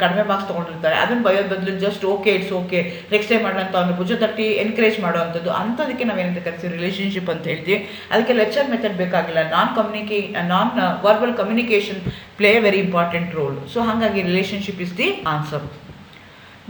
ಕಡಿಮೆ ಮಾರ್ಕ್ಸ್ ತೊಗೊಂಡಿರ್ತಾರೆ, ಅದನ್ನು ಬಯೋದ್ ಬದಲು just okay it's okay next time ಮಾಡೋಣ ಅಂತ ಅವ್ರನ್ನ ಭುಜ ತಟ್ಟಿ ಎನ್ಕರೇಜ್ ಮಾಡುವಂಥದ್ದು, ಅಂಥದಕ್ಕೆ ನಾವೇನಂತ ಕರಿತೀವಿ ರಿಲೇಷನ್ಶಿಪ್ ಅಂತ ಹೇಳ್ತೀವಿ. ಅದಕ್ಕೆ ಲೆಕ್ಚರ್ ಮೆಥಡ್ ಬೇಕಾಗಿಲ್ಲ. Non verbal communication play a very important role. So ಹಾಗಾಗಿ relationship is the answer.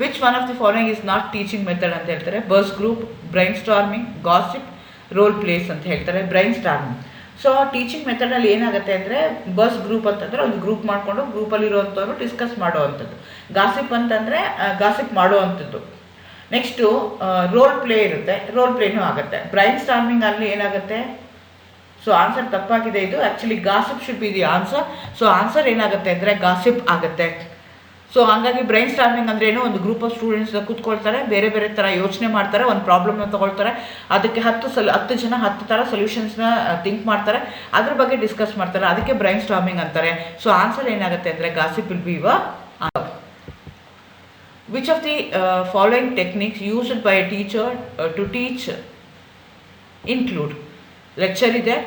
Which one of the following is not teaching method ಅಂತ ಹೇಳ್ತಾರೆ? Buzz group, brainstorming, gossip, role plays ಅಂತ ಹೇಳ್ತಾರೆ. Brainstorming. So teaching ಮೆಥಡಲ್ಲಿ ಏನಾಗುತ್ತೆ ಅಂದರೆ buzz group ಅಂತಂದರೆ ಒಂದು ಗ್ರೂಪ್ ಮಾಡಿಕೊಂಡು ಗ್ರೂಪಲ್ಲಿರುವಂಥವ್ರು ಡಿಸ್ಕಸ್ ಮಾಡುವಂಥದ್ದು. ಗಾಸಿಪ್ ಅಂತಂದರೆ ಗಾಸಿಪ್ ಮಾಡುವಂಥದ್ದು. ನೆಕ್ಸ್ಟು ರೋಲ್ ಪ್ಲೇ ಇರುತ್ತೆ, ರೋಲ್ ಪ್ಲೇನೂ ಆಗುತ್ತೆ. ಬ್ರೈನ್ ಸ್ಟಾರ್ಮಿಂಗ್ ಅಲ್ಲಿ ಏನಾಗುತ್ತೆ? ಸೊ ಆನ್ಸರ್ ತಪ್ಪಾಗಿದೆ. ಇದು actually gossip should be the answer. So answer ಏನಾಗುತ್ತೆ ಅಂದರೆ ಗಾಸಿಪ್ ಆಗುತ್ತೆ. ಸೊ ಹಾಗಾಗಿ ಬ್ರೈನ್ ಸ್ಟಾರ್ಮಿಂಗ್ ಅಂದ್ರೆ ಏನು? ಒಂದು ಗ್ರೂಪ್ ಆಫ್ ಸ್ಟೂಡೆಂಟ್ಸ್ ಕೂತ್ಕೊಳ್ತಾರೆ, ಬೇರೆ ಬೇರೆ ಥರ ಯೋಚನೆ ಮಾಡ್ತಾರೆ, ಒಂದು ಪ್ರಾಬ್ಲಮ್ನ ತೊಗೊಳ್ತಾರೆ, ಅದಕ್ಕೆ 10 ಜನ 10 ಥರ ಸೊಲ್ಯೂಷನ್ಸ್ನ ಥಿಂಕ್ ಮಾಡ್ತಾರೆ, ಅದ್ರ ಬಗ್ಗೆ ಡಿಸ್ಕಸ್ ಮಾಡ್ತಾರೆ, ಅದಕ್ಕೆ ಬ್ರೈನ್ ಸ್ಟಾರ್ಮಿಂಗ್ ಅಂತಾರೆ. ಸೊ ಆನ್ಸರ್ ಏನಾಗುತ್ತೆ ಅಂದರೆ gossip will be your answer. Which of the following techniques used by a teacher to teach include? Lecture ಇದೆ,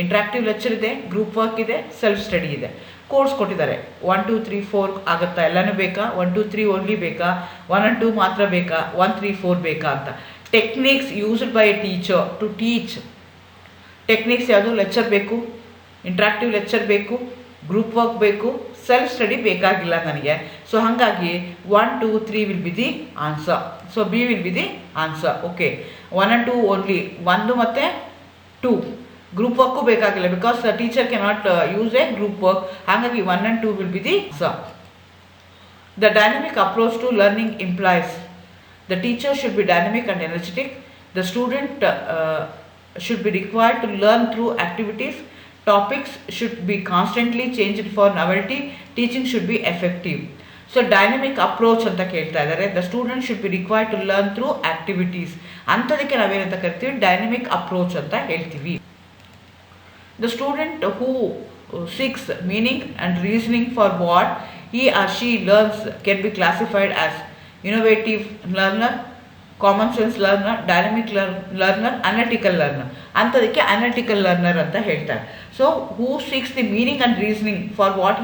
ಇಂಟ್ರಾಕ್ಟಿವ್ ಲೆಕ್ಚರ್ ಇದೆ, ಗ್ರೂಪ್ ವರ್ಕ್ ಇದೆ, ಸೆಲ್ಫ್ ಸ್ಟಡಿ ಇದೆ. ಕೋರ್ಸ್ ಕೊಟ್ಟಿದ್ದಾರೆ 1 2 3 4 ಆಗುತ್ತಾ? ಎಲ್ಲನೂ ಬೇಕಾ? 1 2 3 ಓನ್ಲಿ ಬೇಕಾ? 1 and 2 ಮಾತ್ರ ಬೇಕಾ? 1 3 4 ಬೇಕಾ ಅಂತ. Techniques used by a teacher to teach. Techniques ಯಾವುದು? ಲೆಕ್ಚರ್ ಬೇಕು, ಇಂಟ್ರಾಕ್ಟಿವ್ ಲೆಕ್ಚರ್ ಬೇಕು, ಗ್ರೂಪ್ ವರ್ಕ್ ಬೇಕು, ಸೆಲ್ಫ್ ಸ್ಟಡಿ ಬೇಕಾಗಿಲ್ಲ ನನಗೆ. ಸೊ ಹಾಗಾಗಿ 1 2 3 will be the answer. So B will be the answer. Okay, 1 and 2 only, 1 ಮತ್ತು 2. ಗ್ರೂಪ್ ವರ್ಕು ಬೇಕಾಗಿಲ್ಲ, because the teacher cannot use a group work. ಹಾಗಾಗಿ 1 and 2 will be the answer. The dynamic approach to learning implies the teacher should be dynamic and energetic. The student should be required to learn through activities. Topics should be constantly changed for novelty. Teaching should be effective. So dynamic approach ಅಂತ ಕೇಳ್ತಾ ಇದ್ದಾರೆ. The student should be required to learn through activities. ಅಂಥದಕ್ಕೆ ನಾವೇನಂತ ಕರಿತೀವಿ? Dynamic approach ಅಂತ ಹೇಳ್ತೀವಿ. The student who seeks meaning and reasoning for what he or she learns can be classified as innovative learner, common sense learner, dynamic learner, analytical learner. ಅಂಥದಕ್ಕೆ analytical learner ಅಂತ ಹೇಳ್ತಾರೆ. So who seeks the meaning and reasoning for what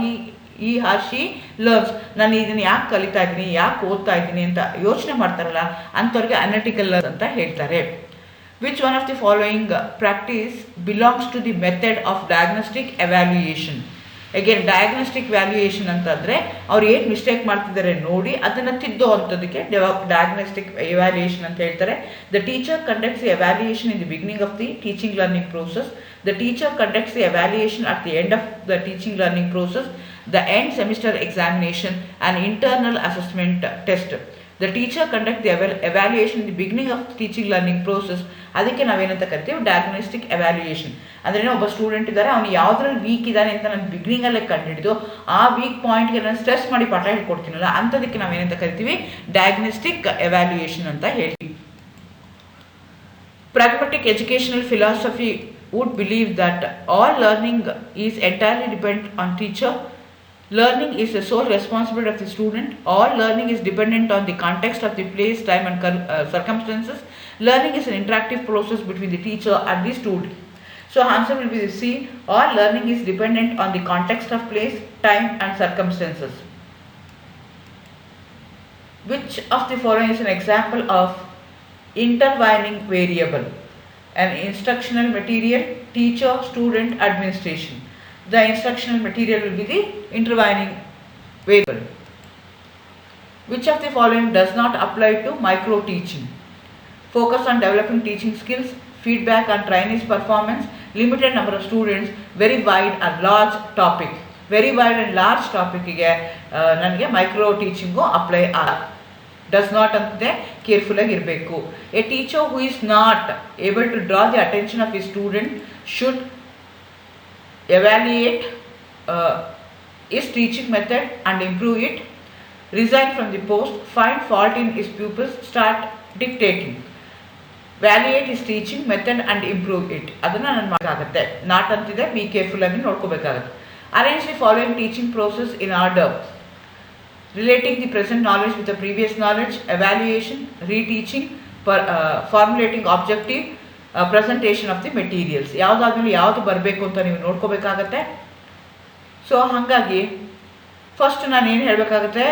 he or she learns. ನಾನು ಇದನ್ನು ಯಾಕೆ ಕಲಿತಾ ಇದ್ದೀನಿ, ಯಾಕೆ ಓದ್ತಾ ಇದ್ದೀನಿ ಅಂತ ಯೋಚನೆ ಮಾಡ್ತಾರಲ್ಲ ಅಂಥವ್ರಿಗೆ ಅನಾಲಿಟಿಕಲ್ ಲರ್ನರ್ ಅಂತ ಹೇಳ್ತಾರೆ. Which one of the following practice belongs to the method of diagnostic evaluation? Again diagnostic evaluation ಅಂತಂದರೆ ಅವ್ರು ಏನು ಮಿಸ್ಟೇಕ್ ಮಾಡ್ತಿದ್ದಾರೆ ನೋಡಿ ಅದನ್ನು ತಿದ್ದೋ ಅಂಥದಕ್ಕೆ ಡಯಾಗ್ನೋಸ್ಟಿಕ್ ಎವ್ಯಾಲ್ಯೂಯೇಷನ್ ಅಂತ ಹೇಳ್ತಾರೆ. The teacher conducts the evaluation in the beginning of the teaching learning process. The teacher conducts the evaluation at the end of the teaching learning process. The end semester examination and internal assessment test. The teacher conduct the evaluation in the beginning of teaching learning process. ಅದಕ್ಕೆ ನಾವೇನಂತ ಕರಿತೀವಿ? Diagnostic evaluation. ಅಂದರೆ ಒಬ್ಬ student ಇದ್ದಾರೆ, ಅವನು ಯಾವುದ್ರಲ್ಲಿ weak ಇದ್ದಾನೆ ಅಂತ ನಾನು ಬಿಗಿನಿಂಗಲ್ಲೇ ಕಂಡುಹಿಡಿದು ಆ ವೀಕ್ ಪಾಯಿಂಟ್ಗೆ ನಾನು ಸ್ಟ್ರೆಸ್ ಮಾಡಿ ಪಾಠ ಹೇಳ್ಕೊಡ್ತೀನಲ್ಲ ಅಂಥದಕ್ಕೆ ನಾವೇನಂತ ಕರಿತೀವಿ? ಡಯಾಗ್ನೋಸ್ಟಿಕ್ ಎವ್ಯಾಲ್ಯೂಯೇಷನ್ ಅಂತ ಹೇಳ್ತೀವಿ. Pragmatic educational philosophy would believe that all learning is entirely dependent on teacher. Learning is the sole responsibility of the student. All learning is dependent on the context of the place, time and circumstances. Learning is an interactive process between the teacher and the student. So answer will be the C. All learning is dependent on the context of place, time and circumstances. Which of the following is an example of intertwining variable? An instructional material, teacher, student, administration. The instructional material will be the intertwining variable. Which of the following does not apply to micro teaching? Focus on developing teaching skills, feedback on trainees' performance, limited number of students, very wide and large topic. Very wide and large topic ಗೆ ನನಗೆ micro teaching apply does not ಅಂತಿದೆ, careful ಆಗಿ ಇರಬೇಕು. A teacher who is not able to draw the attention of a student should evaluate his teaching method and improve it, resign from the post, find fault in his pupils, start dictating. Evaluate is teaching method and improve it, ಅದನ್ನು ನಾನು ಮಾಡೋಕ್ಕಾಗತ್ತೆ. Not ಅಂತಿದೆ, be careful ಆಗಿ ನೋಡ್ಕೋಬೇಕಾಗತ್ತೆ. Arrange the following teaching process in order: relating the present knowledge with the previous knowledge, evaluation, reteaching, formulating objective, presentation of the materials. ಯಾವುದಾದ್ಮೇಲೆ ಯಾವುದು ಬರಬೇಕು ಅಂತ ನೀವು ನೋಡ್ಕೋಬೇಕಾಗತ್ತೆ. ಸೊ ಹಾಗಾಗಿ ಫಸ್ಟ್ ನಾನು ಏನು ಹೇಳಬೇಕಾಗತ್ತೆ,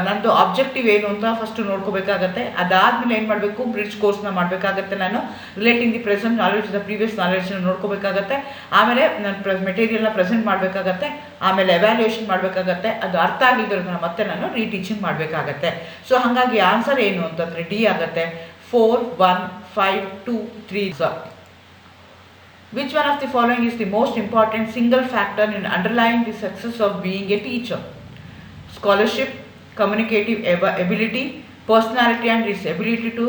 ನಂದು ಆಬ್ಜೆಕ್ಟಿವ್ ಏನು ಅಂತ ಫಸ್ಟು ನೋಡ್ಕೋಬೇಕಾಗತ್ತೆ. ಅದಾದಮೇಲೆ ಏನು ಮಾಡಬೇಕು, ಬ್ರಿಡ್ಜ್ ಕೋರ್ಸ್ನ ಮಾಡಬೇಕಾಗತ್ತೆ. ನಾನು relating the present knowledge the previous ನಾಲೆಡ್ಜ್ನ ನೋಡ್ಕೋಬೇಕಾಗತ್ತೆ. ಆಮೇಲೆ ನಾನು ಮೆಟೀರಿಯಲ್ನ ಪ್ರೆಸೆಂಟ್ ಮಾಡಬೇಕಾಗತ್ತೆ. ಆಮೇಲೆ ಎವ್ಯಾಲ್ಯೂಯೇಷನ್ ಮಾಡಬೇಕಾಗತ್ತೆ. ಅದು ಅರ್ಥ ಆಗಿಲ್ದಿರೋದನ್ನ ಮತ್ತೆ ನಾನು ರೀಟೀಚಿಂಗ್ ಮಾಡಬೇಕಾಗತ್ತೆ. ಸೊ ಹಾಗಾಗಿ ಆನ್ಸರ್ ಏನು ಅಂತಂದರೆ ಡಿ ಆಗುತ್ತೆ. 4, 1, 5, 2, 3. Which one of the following is the most important single factor in underlying the success of being a teacher? Scholarship, communicative ability, personality and its ability to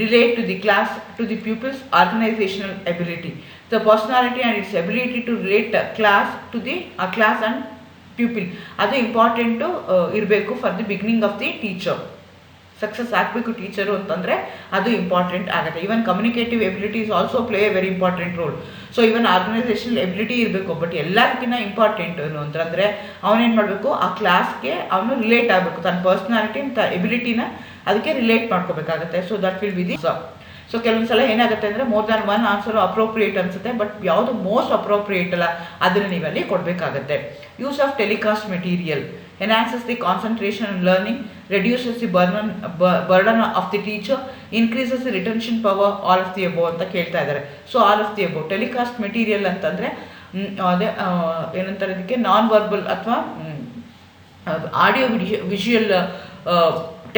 relate to the class, to the pupils, organizational ability. The personality and its ability to relate class to the class and pupil. ಅದು important ಇರಬೇಕು for the beginning of the teacher. Success ಆಗಬೇಕು teacher ಅಂತಂದರೆ ಅದು important ಆಗುತ್ತೆ. Even communicative ability is also play a very important role. So even organisational ability ಇರಬೇಕು. But ಎಲ್ಲದಕ್ಕಿಂತ important ಏನು ಅಂತಂದರೆ ಅವನೇನು ಮಾಡಬೇಕು, ಆ ಕ್ಲಾಸ್ಗೆ ಅವನು ರಿಲೇಟ್ ಆಗಬೇಕು. ತನ್ನ ಪರ್ಸ್ನಾಲಿಟಿ ಮತ್ತು ಎಬಿಲಿಟಿನ ಅದಕ್ಕೆ ರಿಲೇಟ್ ಮಾಡ್ಕೋಬೇಕಾಗತ್ತೆ. So that will be the so ಕೆಲವೊಂದು ಸಲ ಏನಾಗುತ್ತೆ ಅಂದರೆ more than one answer appropriate ಅನಿಸುತ್ತೆ, ಬಟ್ ಯಾವುದು ಮೋಸ್ಟ್ ಅಪ್ರೋಪ್ರಿಯೇಟ್ ಅಲ್ಲ ಅದನ್ನು ನೀವಲ್ಲಿ ಕೊಡಬೇಕಾಗತ್ತೆ. Use of telecast material enhances the concentration and learning, reduces the burden of the teacher, increases the retention power, all of the above ಅಂತ ಕೇಳ್ತಾ ಇದ್ದಾರೆ. So all of the above. Telecast material ಅಂತಂದರೆ ಅದೇ ಏನಂತಾರೆ ಇದಕ್ಕೆ, ನಾನ್ ವರ್ಬಲ್ ಅಥವಾ audio visual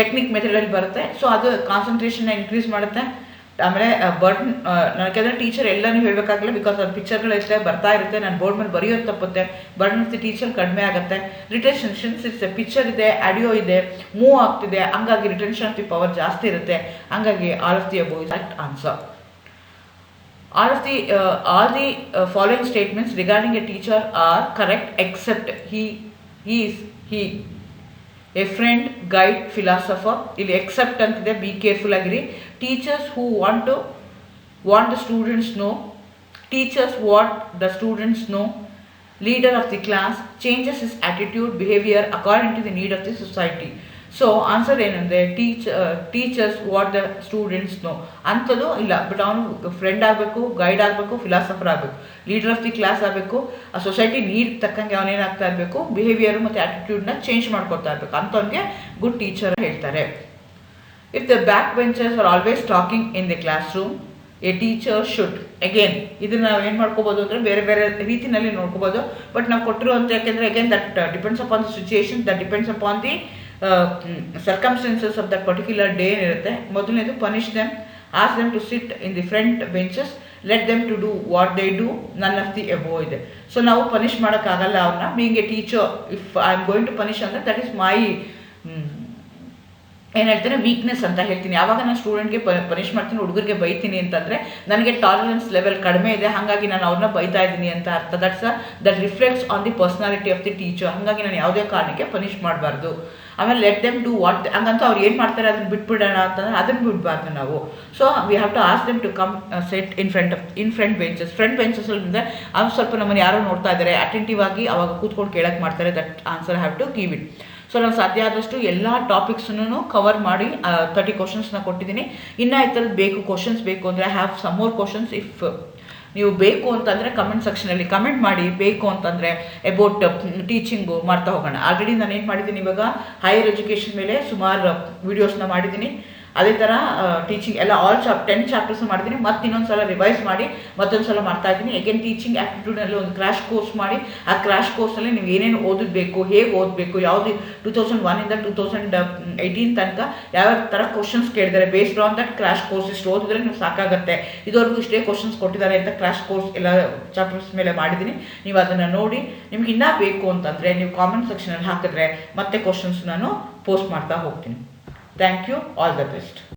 technique ಮೆಥಡಲ್ಲಿ ಬರುತ್ತೆ. So ಅದು ಕಾನ್ಸಂಟ್ರೇಷನ್ನ ಇನ್ಕ್ರೀಸ್ ಮಾಡುತ್ತೆ. ಆಮೇಲೆ ಬರ್ಡನ್ ನನಗೆ ಟೀಚರ್ ಎಲ್ಲನೂ ಹೇಳಬೇಕಾಗಿಲ್ಲ, ಬಿಕಾಸ್ ಅದು ಪಿಕ್ಚರ್ಗಳಿರುತ್ತೆ, ಬರ್ತಾ ಇರುತ್ತೆ, ನಾನು ಬೋರ್ಡ್ ಮೇಲೆ ಬರೆಯೋದು ತಪ್ಪುತ್ತೆ. ಬರ್ಡನ್ ಆಫ್ ದಿ ಟೀಚರ್ ಕಡಿಮೆ ಆಗುತ್ತೆ. ರಿಟೆನ್ಷನ್ ಸಿನ್ಸ್ ಪಿಕ್ಚರ್ ಇದೆ, ಆಡಿಯೋ ಇದೆ, ಮೂವ್ ಆಗ್ತಿದೆ, ಹಂಗಾಗಿ ರಿಟೆನ್ಷನ್ ಆಫ್ ದಿ ಪವರ್ ಜಾಸ್ತಿ ಇರುತ್ತೆ. ಹಂಗಾಗಿ all of the above is correct answer. All the following statements regarding a teacher are correct except he is a friend, guide, philosopher. ಇಲ್ಲಿ accept ಅಂತಿದೆ, be careful ಆಗಿರಿ. Teachers who want the students know, teachers what the students know, leader of the class, changes his attitude, behavior according to the need of the society. So answer ಏನಂದರೆ teachers what the students know ಅಂಥದ್ದು ಇಲ್ಲ. But ಅವನು friend ಆಗಬೇಕು, guide ಆಗಬೇಕು, philosopher ಆಗಬೇಕು, leader of the class ಆಗಬೇಕು. ಆ society need ತಕ್ಕಂಗೆ ಅವನೇನಾಗ್ತಾ ಇರಬೇಕು, ಬಿಹೇವಿಯರು ಮತ್ತು ಆ್ಯಟಿಟ್ಯೂಡ್ನ ಚೇಂಜ್ ಮಾಡ್ಕೊತಾ ಇರಬೇಕು. ಅಂಥವ್ನಿಗೆ ಗುಡ್ ಟೀಚರ್ ಹೇಳ್ತಾರೆ. If the back benchers are always talking in the class room, A teacher should again ಇದನ್ನು ನಾವು ಏನು ಮಾಡ್ಕೋಬೋದು ಅಂದರೆ ಬೇರೆ ಬೇರೆ ರೀತಿಯಲ್ಲಿ ನೋಡ್ಕೋಬೋದು. ಬಟ್ ನಾವು ಕೊಟ್ಟಿರುವಂಥ ಯಾಕೆಂದರೆ again that depends upon the situation, that depends upon the circumstances of that particular day ಏನಿರುತ್ತೆ. ಮೊದಲನೇದು punish them, ask them to sit in the front benches, let them to do what they do, none of the above ಇದೆ. So ನಾವು punish ಮಾಡೋಕ್ಕಾಗಲ್ಲ ಅವ್ರನ್ನ. Being a teacher, if I am going to punish ಅಂದರೆ that is my ಏನು ಹೇಳ್ತೀನಿ weakness ಅಂತ ಹೇಳ್ತೀನಿ. ಯಾವಾಗ ನಾನು ಸ್ಟೂಡೆಂಟ್ಗೆ ಪನಿಷ್ ಮಾಡ್ತೀನಿ, ಹುಡುಗರಿಗೆ ಬೈತೀನಿ ಅಂತಂದರೆ ನನಗೆ ಟಾಲರೆನ್ಸ್ ಲೆವೆಲ್ ಕಡಿಮೆ ಇದೆ, ಹಾಗಾಗಿ ನಾನು ಅವ್ರನ್ನ ಬೈತಾ ಇದ್ದೀನಿ ಅಂತ ಅರ್ಥ. That reflects on the personality of the teacher. ಹಾಗಾಗಿ ನಾನು ಯಾವುದೇ ಕಾರಣಕ್ಕೆ ಪನಿಷ್ ಮಾಡಬಾರ್ದು. ಆಮೇಲೆ ಲೆಟ್ ದೆಮ್ ಡೂ ವಾಟ್, ಹಂಗಂತ ಅವ್ರು ಏನು ಮಾಡ್ತಾರೆ ಅದನ್ನು ಬಿಟ್ಬಿಡೋಣ ಅಂತಂದರೆ ಅದನ್ನು ಬಿಡಬಾರ್ದು ನಾವು. So we have to ask them to come sit in front benches. Front ಬೆಂಚಸಲ್ಲಿ ಅಂದರೆ ಅವ್ರು ಸ್ವಲ್ಪ ನಮ್ಮನ್ನು ಯಾರೋ ನೋಡ್ತಾ ಇದ್ದಾರೆ ಅಟೆಂಟಿವ್ ಆಗಿ ಅವಾಗ ಕೂತ್ಕೊಂಡು ಕೇಳಕ್ಕೆ ಮಾಡ್ತಾರೆ, that answer have to give it. So ನಾನು ಸಾಧ್ಯ ಆದಷ್ಟು ಎಲ್ಲ ಟಾಪಿಕ್ಸನ್ನು ಕವರ್ ಮಾಡಿ 30 ಕ್ವಶನ್ಸ್ನ ಕೊಟ್ಟಿದ್ದೀನಿ. ಇನ್ನೂ ಈ ಥರದ್ದು ಬೇಕು ಕ್ವಶನ್ಸ್ ಬೇಕು ಅಂದರೆ have some more questions. If ನೀವು ಬೇಕು ಅಂತಂದರೆ ಕಮೆಂಟ್ ಸೆಕ್ಷನಲ್ಲಿ ಕಮೆಂಟ್ ಮಾಡಿ, ಬೇಕು ಅಂತಂದರೆ ಅಬೌಟ್ ಟೀಚಿಂಗು ಮಾಡ್ತಾ ಹೋಗೋಣ. ಆಲ್ರೆಡಿ ನಾನು ಏನು ಮಾಡಿದ್ದೀನಿ, ಇವಾಗ ಹೈಯರ್ ಎಜುಕೇಷನ್ ಮೇಲೆ ಸುಮಾರು ವೀಡಿಯೋಸ್ನ ಮಾಡಿದ್ದೀನಿ. ಅದೇ ಥರ ಟೀಚಿಂಗ್ ಎಲ್ಲ 10 ಚಾಪ್ಟರ್ಸ್ ಮಾಡಿದ್ದೀನಿ. ಮತ್ತು ಇನ್ನೊಂದು ಸಲ ರಿವೈಸ್ ಮಾಡಿ ಮತ್ತೊಂದು ಸಲ ಮಾಡ್ತಾ ಇದ್ದೀನಿ. ಅಗೇನ್ ಟೀಚಿಂಗ್ ಆ್ಯಪ್ಟಿಟ್ಯೂಡ್ನಲ್ಲಿ ಒಂದು ಕ್ರ್ಯಾಶ್ ಕೋರ್ಸ್ ಮಾಡಿ, ಆ ಕ್ರ್ಯಾಶ್ ಕೋರ್ಸಲ್ಲಿ ನೀವು ಏನೇನು ಓದಬೇಕು, ಹೇಗೆ ಓದಬೇಕು, ಯಾವುದು 2001ಇಂದ 2018 ತನಕ ಯಾವ ಥರ ಕ್ವಶನ್ಸ್ ಕೇಳಿದ್ದಾರೆ, based on that crash course ಇಷ್ಟು ಓದಿದ್ರೆ ನೀವು ಸಾಕಾಗುತ್ತೆ, ಇದುವರೆಗೂ ಇಷ್ಟೇ ಕ್ವಶನ್ಸ್ ಕೊಟ್ಟಿದ್ದಾರೆ ಅಂತ ಕ್ರ್ಯಾಶ್ ಕೋರ್ಸ್ ಎಲ್ಲ ಚಾಪ್ಟರ್ಸ್ ಮೇಲೆ ಮಾಡಿದ್ದೀನಿ. ನೀವು ಅದನ್ನು ನೋಡಿ, ನಿಮ್ಗೆ ಇನ್ನೂ ಬೇಕು ಅಂತಂದರೆ ನೀವು ಕಾಮೆಂಟ್ ಸೆಕ್ಷನಲ್ಲಿ ಹಾಕಿದ್ರೆ ಮತ್ತೆ ಕ್ವಶನ್ಸ್ ನಾನು ಪೋಸ್ಟ್ ಮಾಡ್ತಾ ಹೋಗ್ತೀನಿ. Thank you. All the best.